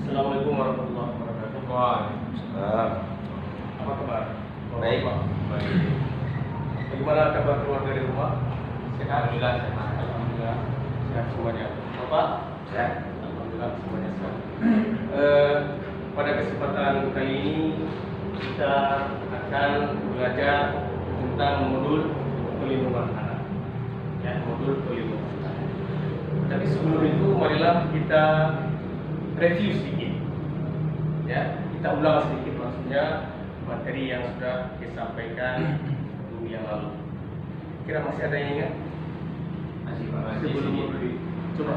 Assalamualaikum warahmatullahi wabarakatuh. Waalaikumsalam. Apa kabar? Baik. Pak. Baik. Bagaimana kabar keluarga di rumah? Sehat? Alhamdulillah sehat. Alhamdulillah. Sehat semuanya. Bapak? Sehat. Alhamdulillah semuanya sehat. Pada kesempatan kali ini kita akan belajar tentang modul perlindungan anak. Ya, modul perlindungan anak. Tapi sebelum itu marilah kita review sedikit. Ya, kita ulang sedikit maksudnya materi yang sudah disampaikan minggu yang lalu. Kira masih ada yang ingat? Masih Pak Haji Sebelum sini. modul ini. Coba.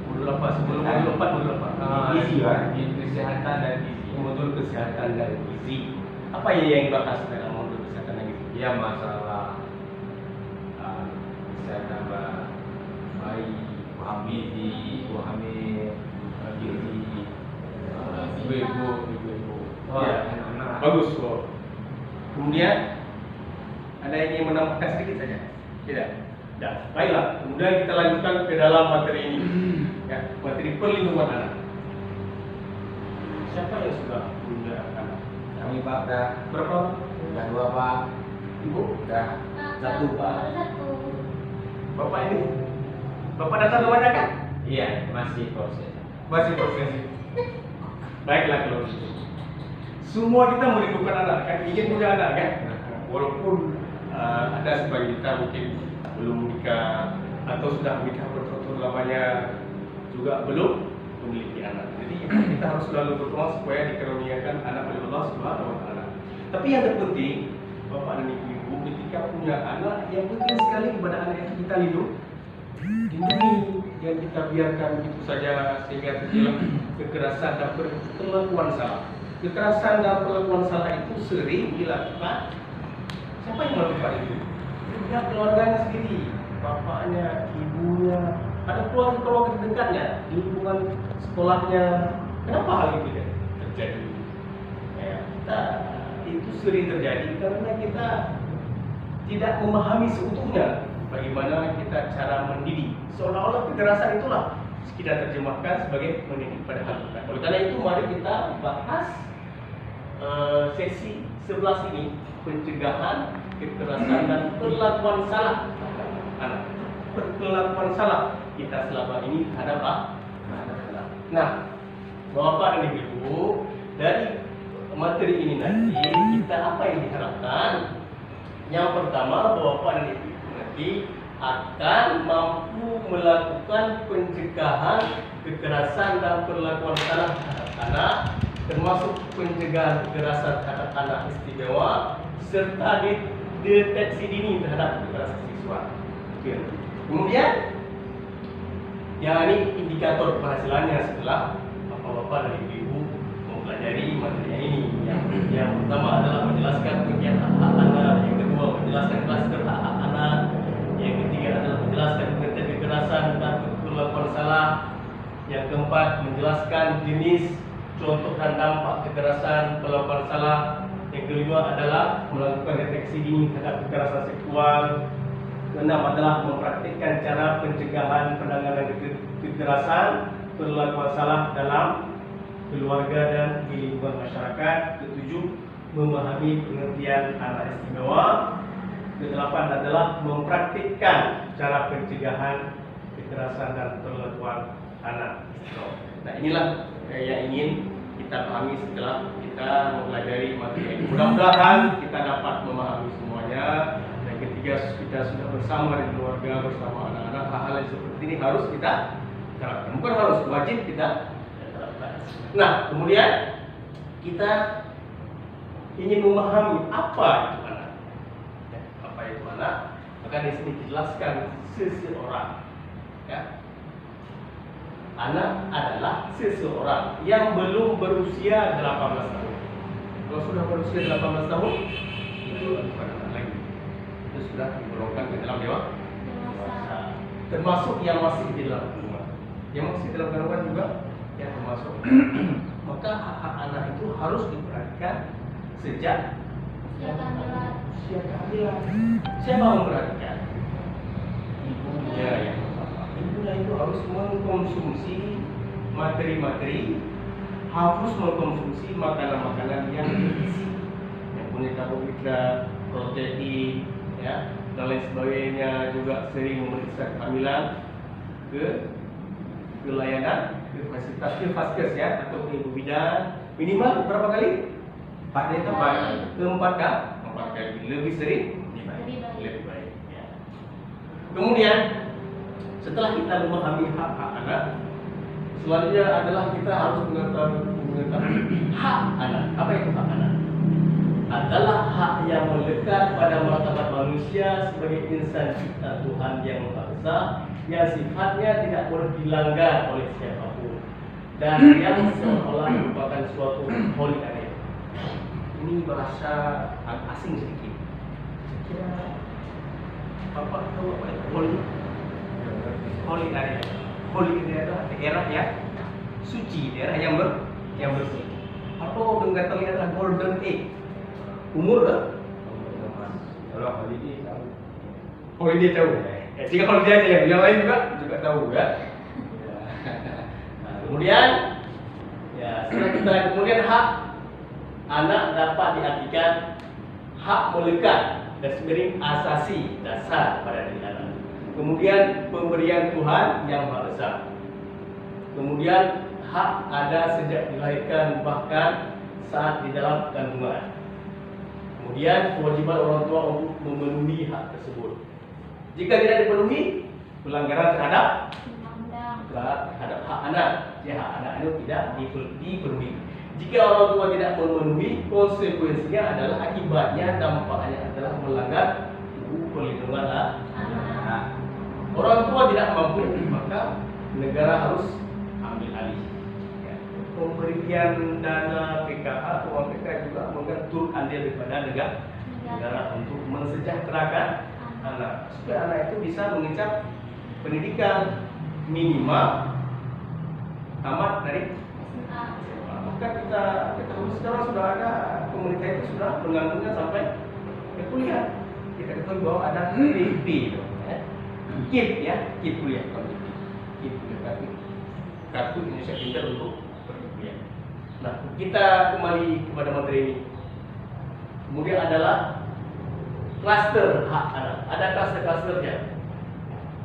Modul apa? Sebelum modul 4, modul apa? Gizi Pak. Kesehatan dan gizi. Modul kesehatan dan gizi. Apa ya yang dibahas dalam modul kesehatan dan gizi? Ya masalah kesehatan bayi, paham gizi, pahami gizi, ibu-ibu. Ya, anak-anak. bagus kok. Kemudian ada yang ingin menambahkan sedikit saja? Tidak. Tidak. Baiklah. Kemudian kita lanjutkan ke dalam materi ini. Ya, materi perlindungan anak. Siapa yang sudah punya anak? Kami Pak dah Berapa? udah 2 Pak. Ibu? Udah 1 Pak. Bapak ini? Bapak datang rumahnya kan? Iya masih proses. Masih proses. Baiklah kalau gitu. Semua kita merindukan anak kan, ingin punya anak kan? Walaupun ada sebagian kita mungkin belum menikah atau sudah menikah bertahun lamanya juga belum memiliki anak. Jadi kita harus selalu berdoa supaya dikaruniakan anak oleh Allah Subhanahu wa taala. Tapi yang terpenting, Bapak dan Ibu ketika punya anak, yang penting sekali kepada anak itu kita lindungi, yang kita biarkan begitu saja sehingga terjadi kekerasan dan perlakuan salah. Kekerasan dan perlakuan salah itu sering dilakukan. Siapa yang melakukan itu? Ya keluarganya sendiri, bapaknya, ibunya, ada keluarga terdekatnya, lingkungan sekolahnya. Kenapa hal itu terjadi? Ya, itu sering terjadi karena kita tidak memahami seutuhnya bagaimana kita cara mendidik. Seolah-olah kekerasan itulah kita terjemahkan sebagai mendidik pada hakikat. Oleh karena itu mari kita bahas sesi 11 ini, pencegahan kekerasan dan perlakuan salah terhadap anak. Perlakuan salah kita selama ini terhadap anak. Nah, Bapak dan Ibu, dari materi ini nanti kita apa yang diharapkan? Yang pertama, Bapak dan Ibu nanti akan mampu melakukan pencegahan kekerasan dan perlakuan salah terhadap anak, termasuk pencegahan kekerasan terhadap anak istimewa serta deteksi dini terhadap kekerasan seksual. Kemudian, yang ini indikator keberhasilannya setelah Bapak-bapak dan Ibu mempelajari materi ini. Yang pertama adalah menjelaskan pengertian hak anak, yang kedua menjelaskan klaster hak anak, yang ketiga adalah menjelaskan pengertian kekerasan dan perlakuan salah, yang keempat menjelaskan jenis, contoh dan dampak kekerasan perlakuan salah, yang kelima adalah melakukan deteksi dini terhadap kekerasan seksual, keenam adalah mempraktikkan cara pencegahan penanganan kekerasan perlakuan salah dalam keluarga dan di lingkungan masyarakat. Ketujuh, memahami pengertian anak istimewa. Kedelapan adalah mempraktikkan cara pencegahan kekerasan dan perlakuan anak istimewa. Nah, inilah yang ingin kita pahami setelah kita mempelajari materi ini. Mudah-mudahan kita dapat memahami semuanya. Dan ketiga, kita sudah bersama di keluarga, bersama anak-anak, hal-hal yang seperti ini harus kita terapkan. Bukan harus, wajib kita terapkan. Nah, kemudian kita ingin memahami apa itu anak. Ya, apa itu anak? Maka di sini dijelaskan seseorang. Ya. Anak adalah seseorang yang belum berusia 18 tahun. Kalau sudah berusia 18 tahun, itu bukan anak lagi. Itu sudah digolongkan ke dalam dewasa. Termasuk yang masih di dalam kandungan. Yang masih di dalam kandungan juga yang termasuk. Maka hak-hak anak itu harus diperhatikan sejak usia kehamilan. Siapa memperhatikan? Ibunya yang pertama. Ibunya itu harus mengkonsumsi materi-materi harus mengkonsumsi makanan-makanan yang bergizi, yang punya karbohidrat, protein, ya, dan lain sebagainya. Juga sering memeriksa kehamilan ke layanan ke fasilitas ke vaskes ya, atau ke ibu bidan minimal berapa kali? 4 dari tempat. Empat kali, lebih sering lebih baik ya. Kemudian setelah kita memahami hak-hak anak, selanjutnya adalah kita harus mengetahui hak anak. Apa itu hak anak? Adalah hak yang melekat pada martabat manusia sebagai insan cipta Tuhan yang Maha Esa, yang sifatnya tidak boleh dilanggar oleh siapapun dan yang seolah-olah merupakan suatu holy area. Ini bahasa agak asing sedikit. Kira Bapak tahu apa itu holy area? Holy area adalah daerah yang suci, daerah yang bersih. Atau dengan kata adalah golden age. Umur kan? Kalau holiday tahu. Holiday tahu. Jika holiday aja, yang lain juga tahu ya. Nah, kemudian ya kemudian hak anak dapat diartikan hak melekat dan sebenarnya asasi dasar pada diri anak. Kemudian pemberian Tuhan yang Maha Esa. Kemudian hak ada sejak dilahirkan bahkan saat di dalam kandungan. Kemudian kewajiban orang tua untuk memenuhi hak tersebut. Jika tidak dipenuhi, pelanggaran terhadap hak anak. Ya, hak anak itu tidak dipenuhi. Jika orang tua tidak memenuhi, konsekuensinya adalah akibatnya, dampaknya adalah melanggar perlindungan anak. Orang tua tidak mampu, maka negara harus ambil alih. Ya. Pemberian dana PKH atau PKH juga mengatur andil daripada negara untuk mensejahterakan anak, supaya anak itu bisa mengencap pendidikan minimal tamat dari SMA. Maka kita sekarang sudah ada, pemerintah itu sudah menggantungkan sampai ke kuliah. Kita ketahui bahwa ada KIP, KIP kuliah, KIP kuliah, kartu Indonesia Pintar untuk pergi kuliah. Nah, kita kembali kepada materi ini. Kemudian adalah klaster hak anak. Ada klaster-klasternya.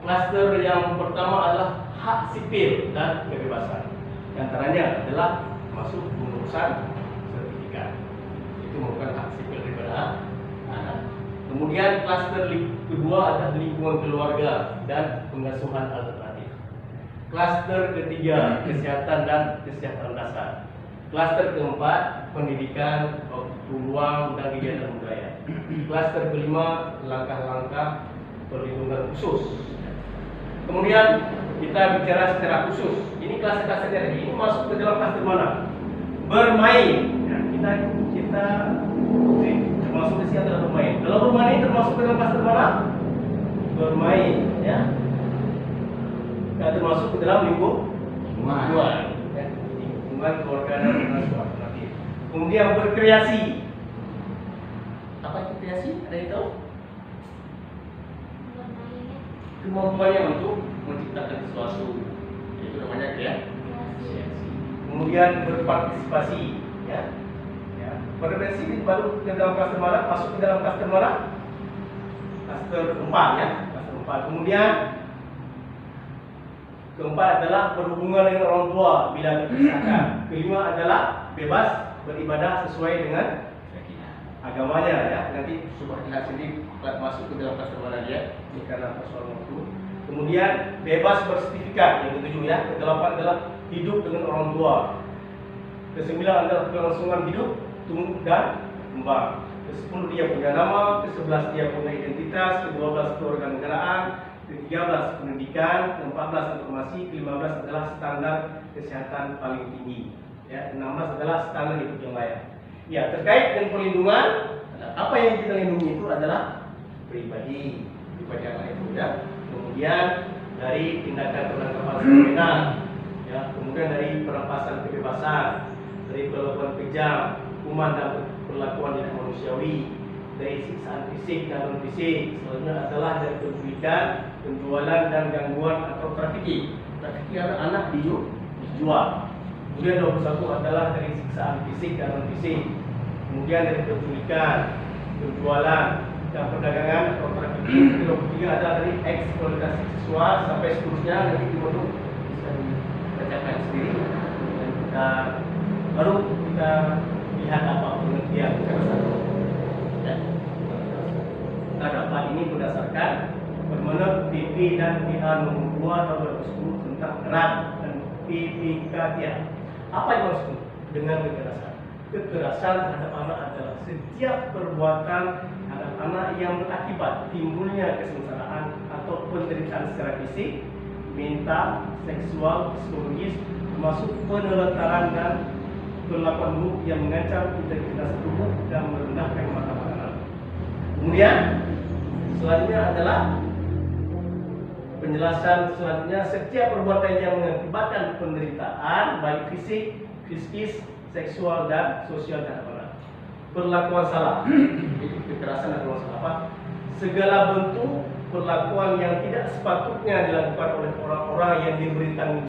Klaster yang pertama adalah hak sipil dan kebebasan. Di antaranya adalah masuk pengurusan sertifikat. Itu merupakan hak sipil daripada anak. Kemudian klaster kedua adalah lingkungan keluarga dan pengasuhan alternatif. Klaster ketiga kesehatan dan kesejahteraan dasar. Klaster keempat pendidikan, peluang dan kegiatan budaya. Klaster kelima langkah-langkah perlindungan khusus. Kemudian kita bicara secara khusus. Ini klaster-klasternya ini masuk ke dalam klaster mana? Bermain. Ya, kita termasuk di sini adalah bermain. Kalau bermain ini termasuk ke dalam klaster mana? Bermain, ya. Dan termasuk ke dalam lingkungan. Lingkungan keluarga dan pengasuh alternatif. Kemudian berkreasi. Apa itu kreasi? Ada yang tahu? Kemampuannya untuk menciptakan sesuatu, itu namanya kreasi. Kemudian berpartisipasi, ya. Berkreasi ini baru ke dalam klaster mana? Masuk ke dalam klaster mana? Klaster 4, ya. Klaster 4. Kemudian keempat adalah berhubungan dengan orang tua bila terpisahkan. Kelima adalah bebas beribadah sesuai dengan agamanya, ya. Nanti coba lihat sendiri masuk ke dalam klaster mana dia. Ini karena persoalan waktu. Kemudian bebas bersertifikat, yang ketujuh, ya. Kedelapan adalah hidup dengan orang tua. Kesembilan adalah kelangsungan hidup, tumbuh dan kembang. Kesepuluh dia punya nama. Kesebelas dia punya identitas. Kedua-belas kewarganegaraan. Ke-13 pendidikan, ke-14 informasi, ke-15 adalah standar kesehatan paling tinggi, ya. Ke-16 adalah standar hidup yang layak. Ya, terkait dengan perlindungan, apa yang kita lindungi itu adalah pribadi anak itu, ya. Kemudian dari tindakan penangkapan kriminal, ya. Kemudian dari perampasan kebebasan, dari perlakuan kejam, hukuman dan perlakuan tidak manusiawi, dari siksaan fisik dan non fisik. Selanjutnya adalah dari penculikan, penjualan dan gangguan atau trafficking. Trafficking anak dijual. Kemudian 21 adalah dari siksaan fisik dan non fisik. Kemudian dari penculikan, penjualan, dan perdagangan atau trafficking. 23 adalah dari eksploitasi seksual sampai seterusnya, nanti dibentuk bisa dibacakan sendiri. Dan baru kita lihat apa pengertian kekerasan. Ya. Nah, dapat ini berdasarkan permendak PP dan PA nomor 2 tahun 2010 tentang RAN dan PPKT. Apa yang maksud dengan kekerasan? Kekerasan terhadap anak adalah setiap perbuatan terhadap anak yang berakibat timbulnya kesengsaraan atau penderitaan secara fisik, mental, seksual, psikologis, termasuk penelantaran dan perlakuan buruk yang mengancam integritas tubuh dan merendahkan martabat anak. Kemudian selanjutnya adalah penjelasan selanjutnya, setiap perbuatan yang mengakibatkan penderitaan baik fisik, psikis, seksual dan sosial terhadap anak. Perlakuan salah. Jadi kekerasan dan perlakuan salah apa? Segala bentuk perlakuan yang tidak sepatutnya dilakukan oleh orang-orang yang diberi tanggung